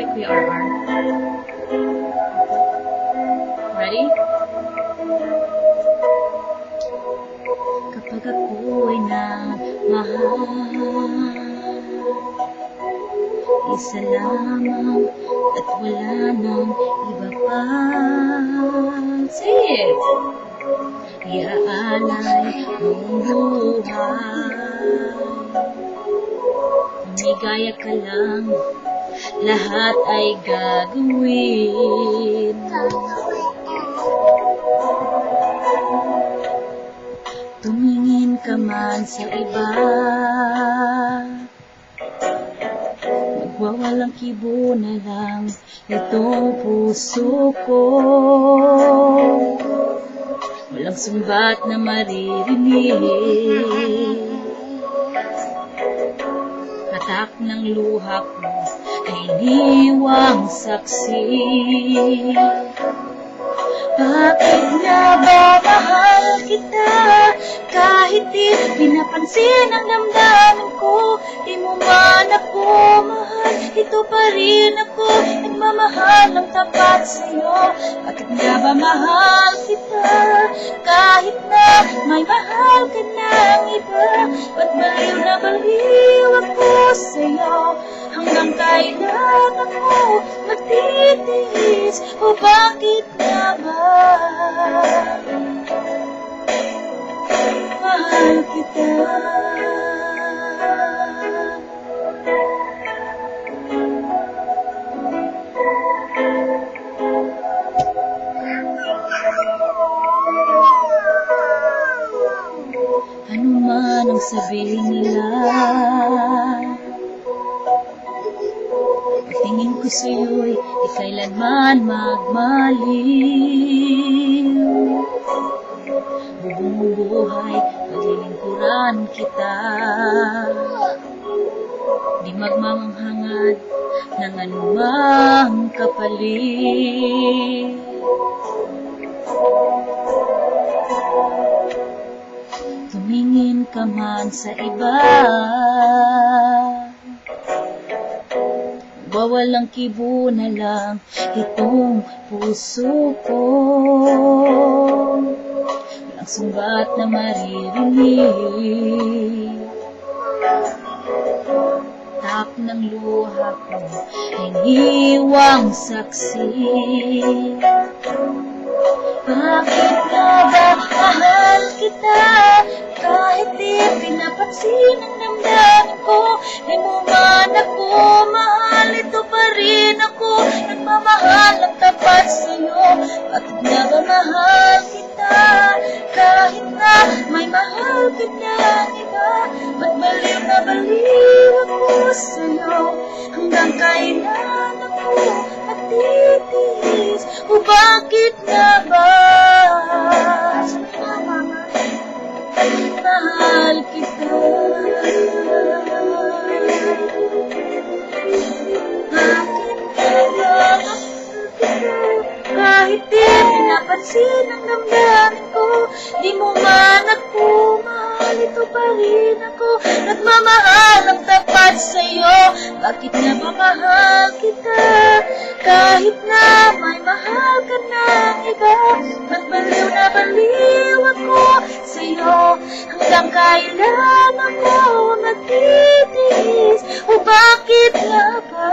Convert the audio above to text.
kay Kuya RR. Ready? Kapag ako'y nagmahal, isa lamang at wala nang iba pa. Say it! Iaalay ang buhay, umigaya ka lang, lahat ay gagawin. Tumingin ka man sa iba, magwawalang kibo na lang itong puso ko. Walang sumbat na maririnig, hatak ng luha ko ay iniwang saksi. Bakit nga ba mahal kita? Kahit di pinapansin ang damdamin ko, di mo man ako mahal, ito pa rin ako, nagmamahal ng tapat sa'yo. Bakit nga ba mahal kita? Kahit na may mahal ka ng iba, ba't baliw na baliw ako sa'yo? Hanggang kailan ako magtitiis? O bakit nga ba mahal kita? Ano man ang sabihin nila, pagtingin ko sa'yo'y di kailanman magmaliw. Buong buhay, paglilingkuran kita, di magmamanghangad ng anumang kapalit. Tumingin ka man sa iba, wawalang kibo na lang itong puso ko. Walang sumbat na maririnig, tak ng luha ko ay iniwang saksi. Bakit nga ba mahal kita? Kahit di pinapansin ang damdamin ko, di mo man ako mahal, ito pa rin ako, nagmamahal ng tapat sa'yo. Bakit nga ba mahal kita? Kahit na may mahal ka ng iba, ba't baliw na baliw ako sa'yo? Hanggang kailan ako magtitiis? O bakit nga ba mahal kita? Bakit nga ba kahit di pinapansin ang damdamin ko, di mo man ako mahal, ito pa rin ako, nagmamahal ng tapat sa'yo. Bakit nga ba mahal kita? Kahit na may mahal ka ng iba, ba't baliw na baliw ako sa'yo? Hanggang kailan ako magtitiis? O bakit nga ba